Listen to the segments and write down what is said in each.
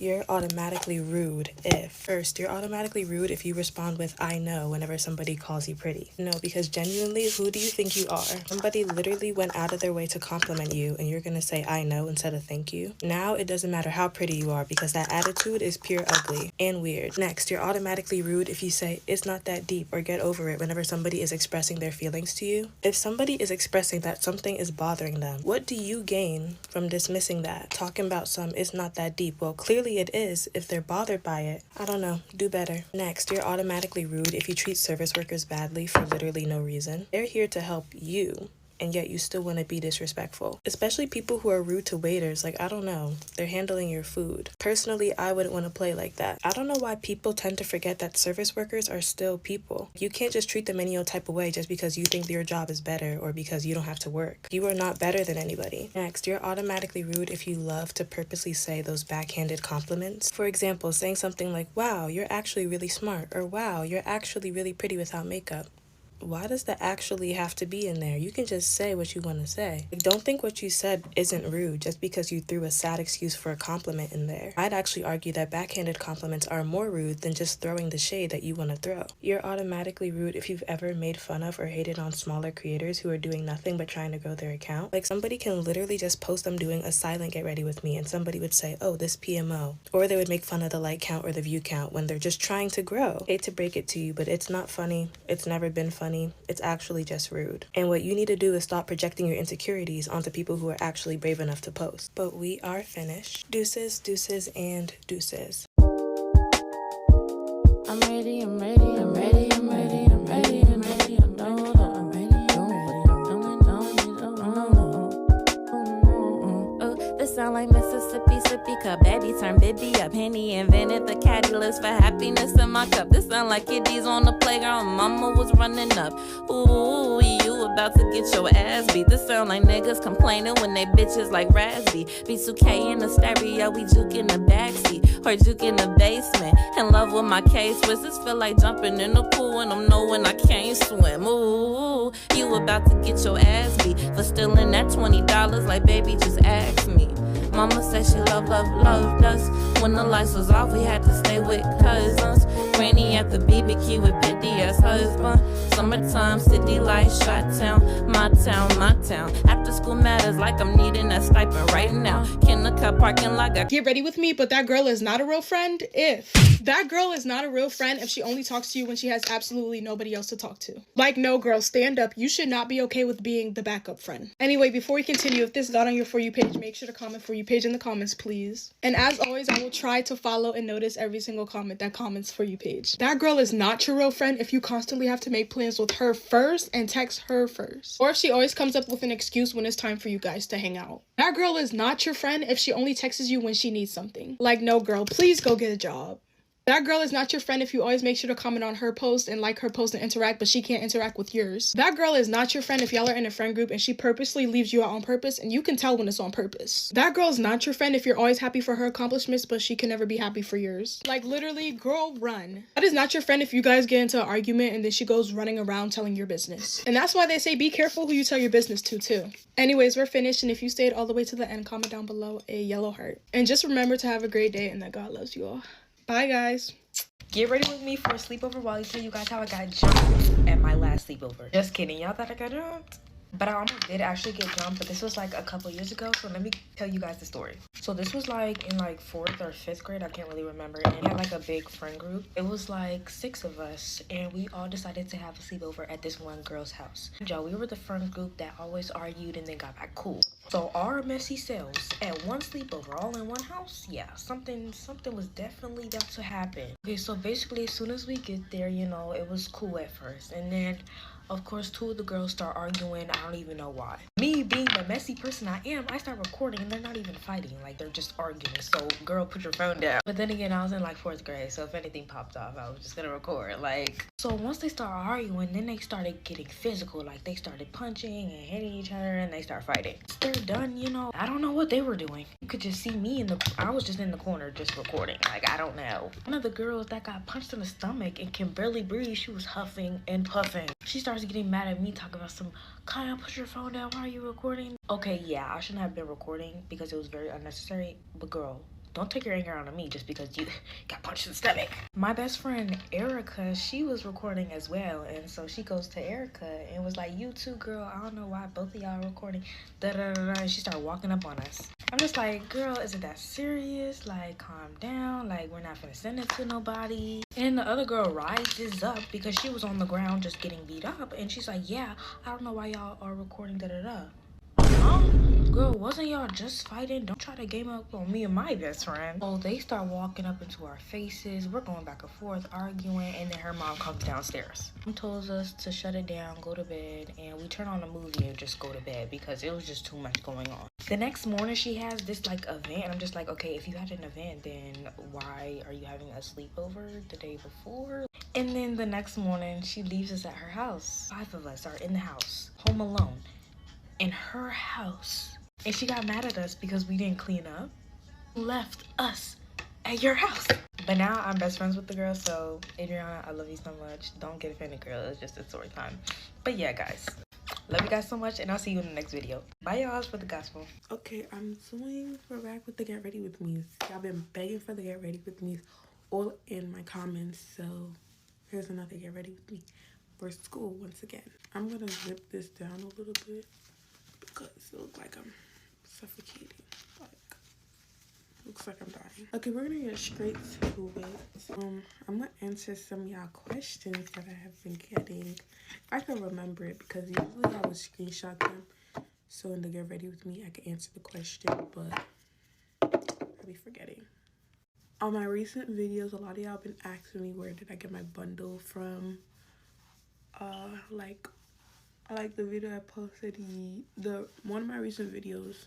You're automatically rude if. First, you're automatically rude if you respond with I know whenever somebody calls you pretty. No, because genuinely, who do you think you are? Somebody literally went out of their way to compliment you and you're gonna say I know instead of thank you. Now it doesn't matter how pretty you are because that attitude is pure ugly and weird. Next, you're automatically rude if you say it's not that deep or get over it whenever somebody is expressing their feelings to you. If somebody is expressing that something is bothering them, what do you gain from dismissing that? Talking about it's not that deep. Well, clearly it is if they're bothered by it. I don't know. Do better. Next, you're automatically rude if you treat service workers badly for literally no reason. They're here to help you, and yet you still want to be disrespectful. Especially people who are rude to waiters. Like, I don't know. They're handling your food. Personally, I wouldn't want to play like that. I don't know why people tend to forget that service workers are still people. You can't just treat them any old type of way just because you think your job is better or because you don't have to work. You are not better than anybody. Next, you're automatically rude if you love to purposely say those backhanded compliments. For example, saying something like, wow, you're actually really smart, or wow, you're actually really pretty without makeup. Why does the actually have to be in there? You can just say what you want to say. Don't think what you said isn't rude just because you threw a sad excuse for a compliment in there. I'd actually argue that backhanded compliments are more rude than just throwing the shade that you want to throw. You're automatically rude if you've ever made fun of or hated on smaller creators who are doing nothing but trying to grow their account. Like, somebody can literally just post them doing a silent get ready with me and somebody would say, oh, this PMO. Or they would make fun of the like count or the view count when they're just trying to grow. Hate to break it to you, but it's not funny. It's never been funny. It's actually just rude. And what you need to do is stop projecting your insecurities onto people who are actually brave enough to post. But we are finished. Deuces, deuces, and deuces. I'm ready, I'm ready, I'm ready, I'm ready, I'm ready, I'm ready, I'm ready, I'm ready. This sound like Mississippi, sippy cup. Daddy turned Bibby up. Henny invented the catalyst for happiness in my cup. This sound like kiddies on the playground. Mama was running up. Ooh, you about to get your ass beat. This sound like niggas complaining when they bitches like Razzie. B2K in the stereo, we juke in the backseat or juke in the basement. In love with my K-Swiss. This feel like jumping in the pool and I'm knowing I can't swim. Ooh, you about to get your ass beat for stealing that $20 like baby just ask me. Mama said she loved us. When the lights was off, we had to stay with cousins. Granny at the BBQ with Petty as husband. Summertime, city lights, shot town, my town, my town. After school matters like I'm needing that stipend right now. Kennecut parking lot. Get ready with me, but that girl is not a real friend if. That girl is not a real friend if she only talks to you when she has absolutely nobody else to talk to. Like, no, girl, stand up. You should not be okay with being the backup friend. Anyway, before we continue, if this got on your For You page, make sure to comment For You page in the comments, please. And as always, I will try to follow and notice every single comment that comments For You page. That girl is not your real friend if you constantly have to make plans with her first and text her first. Or if she always comes up with an excuse when it's time for you guys to hang out. That girl is not your friend if she only texts you when she needs something. Like, no, girl, please go get a job. That girl is not your friend if you always make sure to comment on her post and like her post and interact, but she can't interact with yours. That girl is not your friend if y'all are in a friend group and she purposely leaves you out on purpose and you can tell when it's on purpose. That girl is not your friend if you're always happy for her accomplishments, but she can never be happy for yours. Like, literally, girl, run. That is not your friend if you guys get into an argument and then she goes running around telling your business. And that's why they say be careful who you tell your business to, too. Anyways, we're finished, and if you stayed all the way to the end, comment down below a yellow heart. And just remember to have a great day and that God loves you all. Bye, guys. Get ready with me for a sleepover while I tell you guys how I got jumped at my last sleepover. Just kidding. Y'all thought I got jumped? But I almost did actually get jumped, but this was like a couple years ago, so let me tell you guys the story. So this was like in like 4th or 5th grade, I can't really remember, and we had like a big friend group. It was like 6 of us, and we all decided to have a sleepover at this one girl's house. Joe, we were the friend group that always argued and then got back cool. So our messy selves at one sleepover, all in one house, yeah, something was definitely about to happen. Okay, so basically as soon as we get there, you know, it was cool at first, and then of course, 2 of the girls start arguing. I don't even know why. Me being the messy person I am, I start recording and they're not even fighting. Like, they're just arguing. So, girl, put your phone down. But then again, I was in like 4th grade. So, if anything popped off, I was just gonna record. Like, so once they start arguing, then they started getting physical. Like, they started punching and hitting each other and they start fighting. They're done, you know. I don't know what they were doing. You could just see me I was just in the corner just recording. Like, I don't know. One of the girls that got punched in the stomach and can barely breathe, she was huffing and puffing. She started getting mad at me talking about some, Kaya, put your phone down, why are you recording? Okay, yeah, I shouldn't have been recording because it was very unnecessary, but girl, Don't take your anger out on me just because you got punched in the stomach. My best friend Erica, she was recording as well, and so she goes to Erica and was like, "You too, girl. I don't know why both of y'all are recording." Da da da da. And she started walking up on us. I'm just like, girl, is it that serious? Like, calm down. Like, we're not gonna send it to nobody. And the other girl rises up because she was on the ground just getting beat up, and she's like, "Yeah, I don't know why y'all are recording da da da." Huh? Girl, wasn't y'all just fighting? Don't try to game up on me and my best friend. Oh, they start walking up into our faces. We're going back and forth, arguing, and then her mom comes downstairs. Mom tells us to shut it down, go to bed, and we turn on a movie and just go to bed because it was just too much going on. The next morning, she has this like event, and I'm just like, okay, if you had an event, then why are you having a sleepover the day before? And then the next morning, she leaves us at her house. 5 of us are in the house, home alone, in her house. And she got mad at us because we didn't clean up. Left us at your house. But now I'm best friends with the girl, so Adriana, I love you so much. Don't get offended, girl. It's just a story time. But yeah, guys. Love you guys so much, and I'll see you in the next video. Bye, y'all, for the gospel. Okay, we're back with the Get Ready With Me's. Y'all been begging for the Get Ready With Me's all in my comments, so here's another Get Ready With Me for school once again. I'm gonna zip this down a little bit because it looks like I'm suffocating. Looks like I'm dying. Okay, we're gonna get straight to it. I'm gonna answer some of y'all questions that I have been getting. If I can remember it, because usually I would screenshot them. So in the Get Ready With Me, I can answer the question, but I'll be forgetting. On my recent videos, a lot of y'all been asking me where did I get my bundle from. Like the video I posted, one of my recent videos,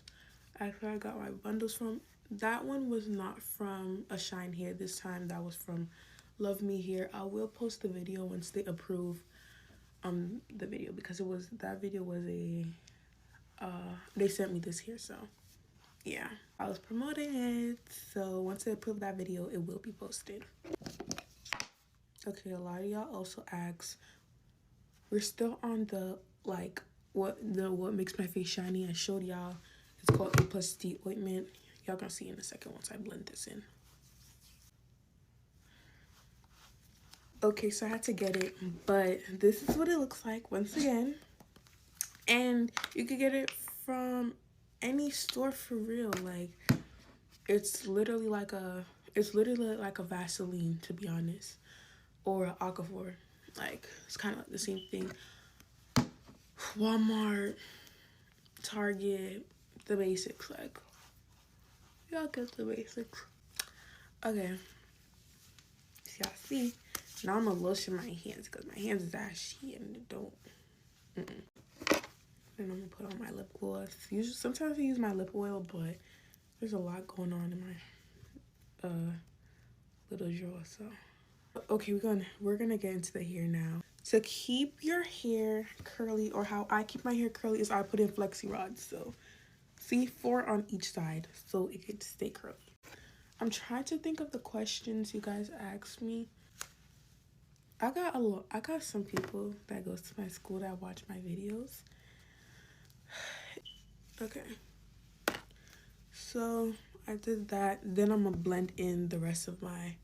actually I got my bundles from. That one was not from A Shine Here this time. That was from Love Me Here. I will post the video once they approve the video, because that video was they sent me this here, so yeah, I was promoting it. So once they approve that video, it will be posted. Okay, a lot of y'all also asked, we're still on the what makes my face shiny. I showed y'all. It's called A+D ointment. Y'all gonna see in a second once I blend this in. Okay, so I had to get it, but this is what it looks like once again. And you could get it from any store for real. Like, it's literally like a Vaseline, to be honest, or an Aquaphor. Like, it's kind of the same thing. Walmart, Target, the basics. Like, y'all get the basics. Okay, so y'all see, now I'm gonna lotion my hands because my hands is ashy and it don't. And I'm gonna put on my lip gloss. Sometimes I use my lip oil, but there's a lot going on in my little drawer. So okay, we're gonna get into the hair now. To keep your hair curly, or how I keep my hair curly, is I put in flexi rods. So see, 4 on each side, so it can stay curly. I'm trying to think of the questions you guys asked me. I got some people that goes to my school that watch my videos. Okay, so I did that. Then I'm gonna blend in the rest of my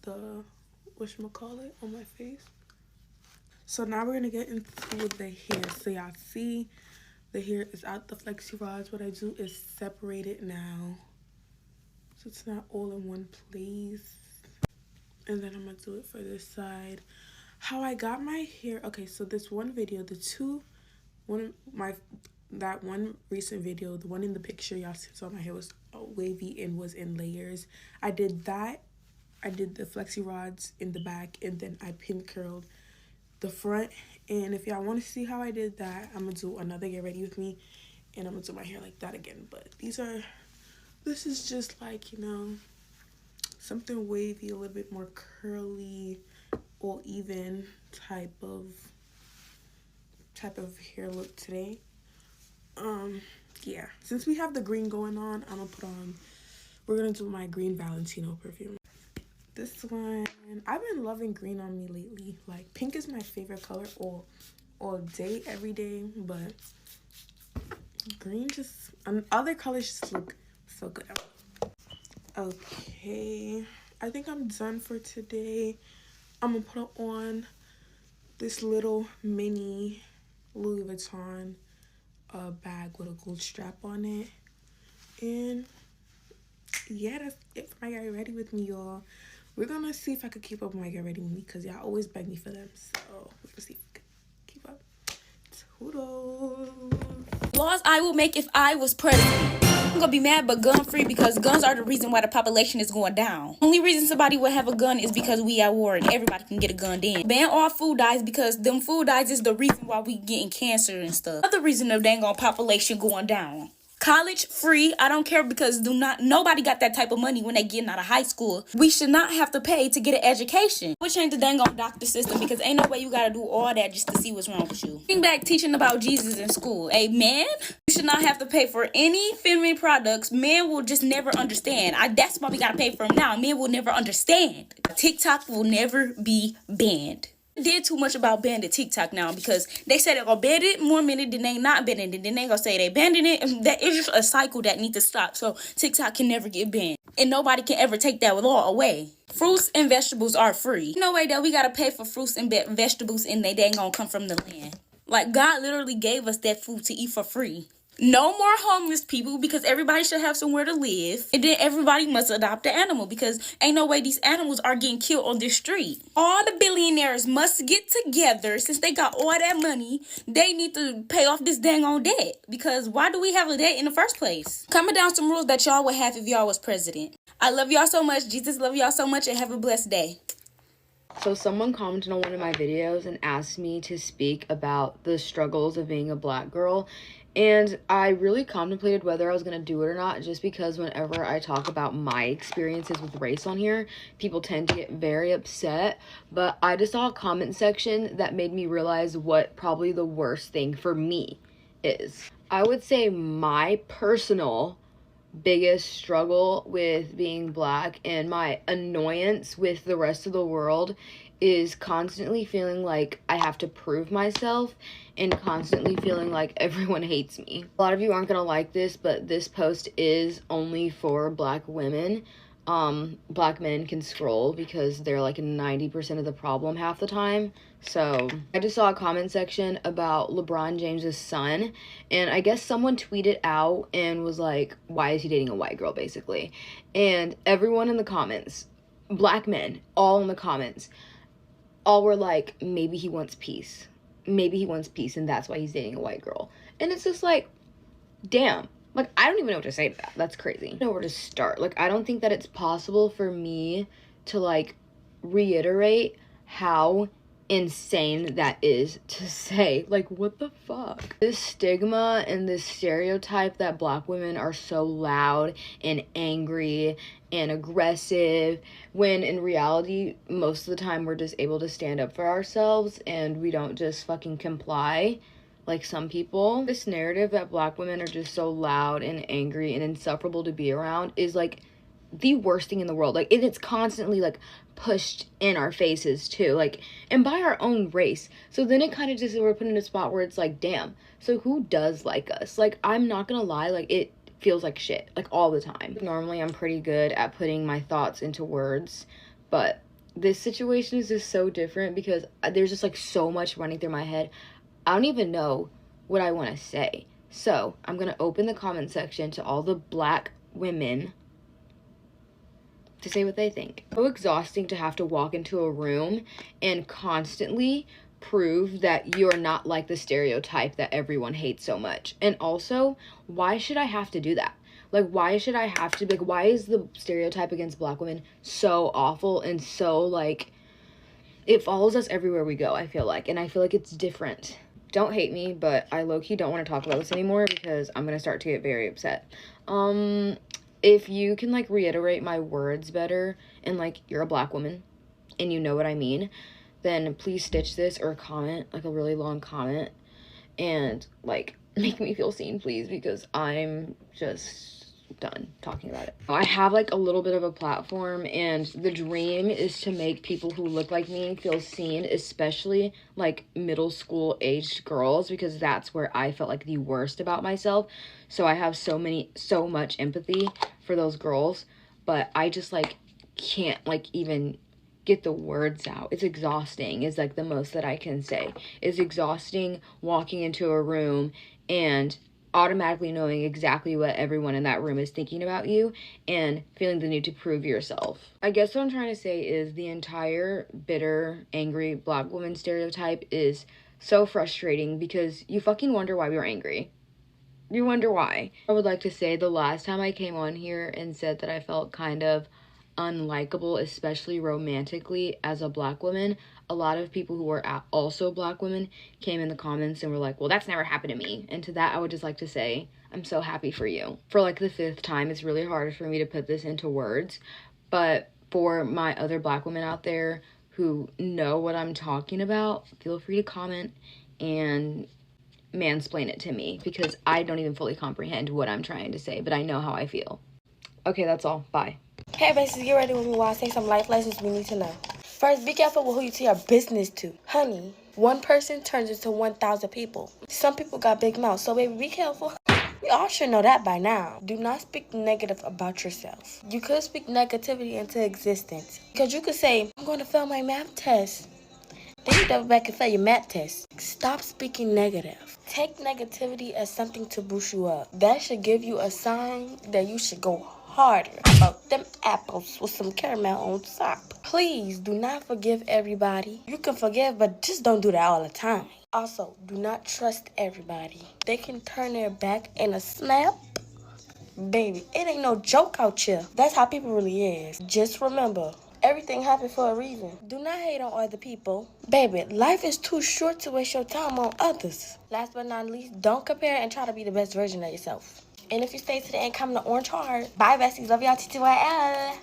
the whatchamacallit on my face. So now we're gonna get into the hair. So y'all see the hair is out the flexi rods. What I do is separate it now, so it's not all in one place. And then I'm gonna do it for this side. How I got my hair, okay, so this one video, that one recent video, the one in the picture y'all saw my hair was wavy and was in layers. I did that. I did the flexi rods in the back, and then I pin curled the front. And if y'all want to see how I did that, I'm gonna do another Get Ready With Me, and I'm gonna do my hair like that again. But this is just like, you know, something wavy, a little bit more curly, or even type of hair look today. Yeah, since we have the green going on, we're gonna do my green Valentino perfume. This one, I've been loving green on me lately. Like, pink is my favorite color all day, every day, but green other colors just look so good. Okay, I think I'm done for today. I'm gonna put on this little mini Louis Vuitton bag with a gold strap on it. And yeah, that's it for my Get Ready With Me, y'all. We're gonna see if I could keep up with my Get Ready With Me because y'all always beg me for them. So we're gonna see if we can keep up. Toodles. Laws I will make if I was president. I'm gonna be mad but gun free because guns are the reason why the population is going down. Only reason somebody would have a gun is because we at war and everybody can get a gun then. Ban all food dyes because them food dyes is the reason why we getting cancer and stuff. Another reason the dang on population going down. College free, I don't care because nobody got that type of money when they getting out of high school. We should not have to pay to get an education. We change the dang on doctor system because ain't no way you gotta do all that just to see what's wrong with you. Bring back teaching about Jesus in school. Amen. You should not have to pay for any feminine products. Men will just never understand. That's why we gotta pay for them now. Men will never understand. TikTok will never be banned. Did too much about banning TikTok now because they said they're gonna ban it more minute than they not banning it. Then they gonna say they banning it. And that is just a cycle that needs to stop. So TikTok can never get banned. And nobody can ever take that law away. Fruits and vegetables are free. No way that we gotta pay for fruits and vegetables and they ain't gonna come from the land. Like God literally gave us that food to eat for free. No more homeless people because everybody should have somewhere to live. And then everybody must adopt an animal because ain't no way these animals are getting killed on this street. All the billionaires must get together since they got all that money. They need to pay off this dang on debt because why do we have a debt in the first place? Comment down some rules that y'all would have if y'all was president. I love y'all so much. Jesus love y'all so much and have a blessed day. So someone commented on one of my videos and asked me to speak about the struggles of being a black girl. And I really contemplated whether I was going to do it or not, just because whenever I talk about my experiences with race on here, people tend to get very upset. But I just saw a comment section that made me realize what probably the worst thing for me is. I would say my personal biggest struggle with being black and my annoyance with the rest of the world is constantly feeling like I have to prove myself and constantly feeling like everyone hates me. A lot of you aren't gonna like this, but this post is only for black women. Black men can scroll because they're like 90% of the problem half the time. So I just saw a comment section about LeBron James's son, and I guess someone tweeted out and was like, why is he dating a white girl, basically? And everyone in the comments, black men, all in the comments, all were like, maybe he wants peace. Maybe he wants peace and that's why he's dating a white girl. And it's just like, damn. Like, I don't even know what to say to that. That's crazy. I don't know where to start. Like, I don't think that it's possible for me to, like, reiterate how insane that is to say. Like, what the fuck? This stigma and this stereotype that black women are so loud and angry and aggressive, when in reality, most of the time we're just able to stand up for ourselves and we don't just fucking comply like some people. This narrative that black women are just so loud and angry and insufferable to be around is like the worst thing in the world. Like, it's constantly like pushed in our faces too, like, and by our own race. So then it kind of just, we're put in a spot where it's like, damn, so who does like us? Like, I'm not gonna lie, like, it feels like shit, like, all the time. Normally I'm pretty good at putting my thoughts into words, but this situation is just so different because there's just like so much running through my head. I don't even know what I want to say. So I'm going to open the comment section to all the black women to say what they think. It's so exhausting to have to walk into a room and constantly prove that you're not like the stereotype that everyone hates so much. And also, why should I have to do that? Like, why should I have to, like, why is the stereotype against black women so awful and so, like, it follows us everywhere we go, I feel like. And I feel like it's different. Don't hate me, but I low-key don't want to talk about this anymore because I'm going to start to get very upset. If you can, like, reiterate my words better and, like, you're a black woman and you know what I mean, then please stitch this or comment, like, a really long comment and, like, make me feel seen, please, because I'm just done talking about it. I have like a little bit of a platform, and the dream is to make people who look like me feel seen, especially like middle school aged girls, because that's where I felt like the worst about myself. So I have so much empathy for those girls, but I just like can't like even get the words out. It's exhausting is like the most that I can say. It's exhausting walking into a room and automatically knowing exactly what everyone in that room is thinking about you and feeling the need to prove yourself. I guess what I'm trying to say is the entire bitter, angry black woman stereotype is so frustrating because you fucking wonder why we were angry. You wonder why. I would like to say the last time I came on here and said that I felt kind of unlikable, especially romantically, as a black woman, a lot of people who were also black women came in the comments and were like, well, that's never happened to me. And to that, I would just like to say, I'm so happy for you. For like the 5th time, it's really hard for me to put this into words, but for my other black women out there who know what I'm talking about, feel free to comment and mansplain it to me, because I don't even fully comprehend what I'm trying to say, but I know how I feel. Okay, that's all. Bye. Hey, babies, get ready with me while I say some life lessons we need to know. First, be careful with who you tell your business to. Honey, one person turns into 1,000 people. Some people got big mouths, so baby, be careful. We all should know that by now. Do not speak negative about yourself. You could speak negativity into existence. Because you could say, I'm going to fail my math test. Then you double back and fail your math test. Stop speaking negative. Take negativity as something to boost you up. That should give you a sign that you should go harder about them apples with some caramel on top. Please do not forgive everybody. You can forgive, but just don't do that all the time. Also, do not trust everybody. They can turn their back in a snap. Baby, it ain't no joke out here. That's how people really is. Just remember, everything happened for a reason. Do not hate on other people. Baby, life is too short to waste your time on others. Last but not least, don't compare and try to be the best version of yourself. And if you stay to the end, come to Orange Heart. Bye, besties. Love y'all. TTYL.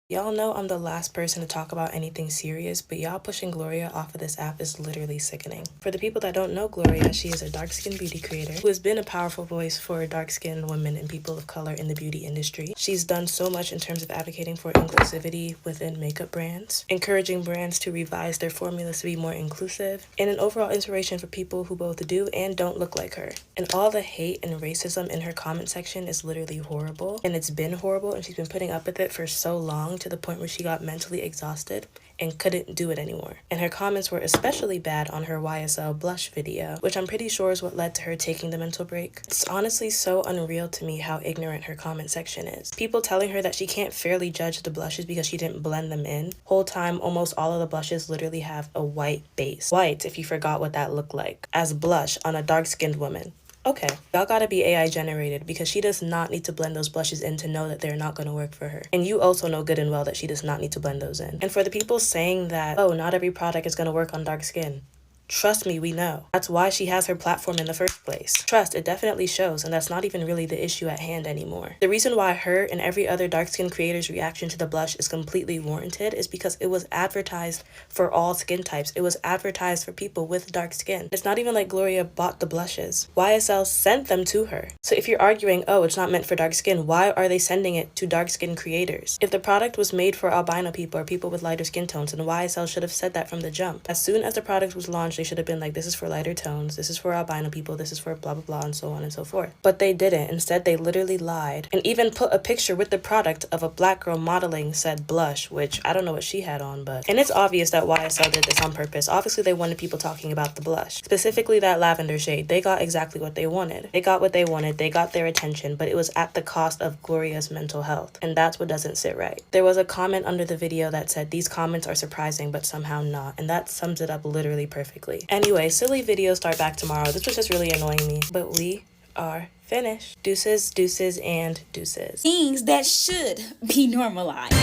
Y'all know I'm the last person to talk about anything serious, but y'all pushing Gloria off of this app is literally sickening. For the people that don't know Gloria, she is a dark-skinned beauty creator who has been a powerful voice for dark-skinned women and people of color in the beauty industry. She's done so much in terms of advocating for inclusivity within makeup brands, encouraging brands to revise their formulas to be more inclusive, and an overall inspiration for people who both do and don't look like her. And all the hate and racism in her comment section is literally horrible, and it's been horrible, and she's been putting up with it for so long, to the point where she got mentally exhausted and couldn't do it anymore. And her comments were especially bad on her YSL blush video, which I'm pretty sure is what led to her taking the mental break. It's honestly so unreal to me how ignorant her comment section is. People telling her that she can't fairly judge the blushes because she didn't blend them in. Whole time, almost all of the blushes literally have a white base. White, if you forgot what that looked like, as blush on a dark-skinned woman. Okay, y'all gotta be AI generated, because she does not need to blend those blushes in to know that they're not gonna work for her. And you also know good and well that she does not need to blend those in. And for the people saying that, oh, not every product is gonna work on dark skin, trust me, we know. That's why she has her platform in the first place. Trust, it definitely shows, and that's not even really the issue at hand anymore. The reason why her and every other dark-skinned creator's reaction to the blush is completely warranted is because it was advertised for all skin types. It was advertised for people with dark skin. It's not even like Gloria bought the blushes. YSL sent them to her. So if you're arguing, oh, it's not meant for dark skin, why are they sending it to dark-skinned creators? If the product was made for albino people or people with lighter skin tones, then YSL should have said that from the jump. As soon as the product was launched, they should have been like, this is for lighter tones, this is for albino people, this is for blah blah blah, and so on and so forth. But they didn't. Instead, they literally lied and even put a picture with the product of a black girl modeling said blush, which I don't know what she had on, but... And it's obvious that YSL did this on purpose. Obviously, they wanted people talking about the blush, specifically that lavender shade. They got exactly what they wanted. They got what they wanted, they got their attention, but it was at the cost of Gloria's mental health, and that's what doesn't sit right. There was a comment under the video that said, these comments are surprising but somehow not, and that sums it up literally perfectly. Anyway, silly videos start back tomorrow. This was just really annoying me, but we are finished. Deuces, deuces, and deuces. Things that should be normalized.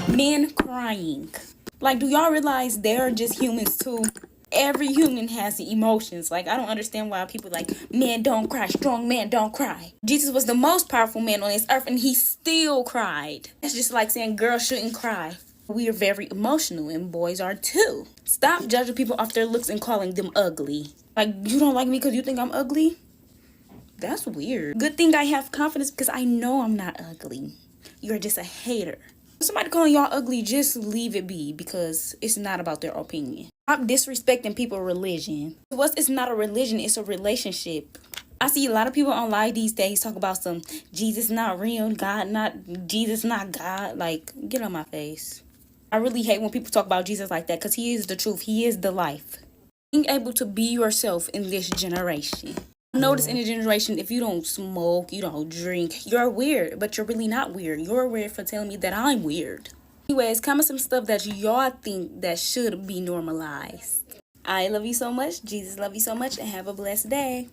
Men crying. Like, do y'all realize they're just humans too? Every human has emotions. Like, I don't understand why people like, men don't cry, strong men don't cry. Jesus was the most powerful man on this earth and he still cried. It's just like saying girls shouldn't cry. We are very emotional and boys are too. Stop judging people off their looks and calling them ugly. Like, you don't like me because you think I'm ugly? That's weird. Good thing I have confidence because I know I'm not ugly. You're just a hater. Somebody calling y'all ugly, just leave it be because it's not about their opinion. Stop disrespecting people's religion. It's not a religion, it's a relationship. I see a lot of people online these days talk about some Jesus not real, Jesus not God. Like, get on my face. I really hate when people talk about Jesus like that because he is the truth. He is the life. Being able to be yourself in this generation. Notice in a generation, if you don't smoke, you don't drink, you're weird, but you're really not weird. You're weird for telling me that I'm weird. Anyways, comment some stuff that y'all think that should be normalized. I love you so much. Jesus love you so much, and have a blessed day.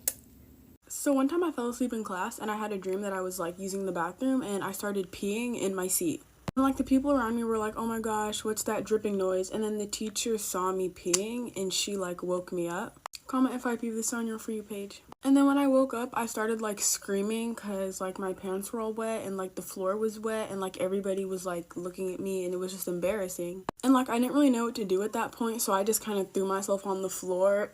So one time I fell asleep in class and I had a dream that I was like using the bathroom and I started peeing in my seat. And like the people around me were like, oh my gosh, what's that dripping noise? And then the teacher saw me peeing and she like woke me up. Comment if I pee this on your For You page. And then when I woke up, I started like screaming because like my pants were all wet and like the floor was wet and like everybody was like looking at me and it was just embarrassing. And like I didn't really know what to do at that point, so I just kind of threw myself on the floor.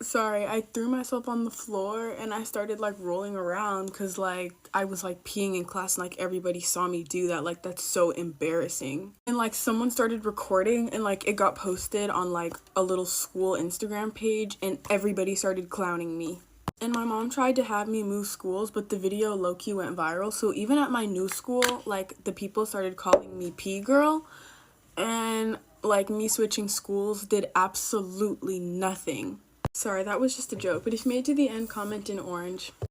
Sorry, I threw myself on the floor and I started like rolling around because like I was like peeing in class and like everybody saw me do that. Like that's so embarrassing. And like someone started recording and like it got posted on like a little school Instagram page and everybody started clowning me. And my mom tried to have me move schools, but the video low-key went viral. So even at my new school, like the people started calling me P girl, and like me switching schools did absolutely nothing. Sorry, that was just a joke, but if you made it to the end, comment in orange.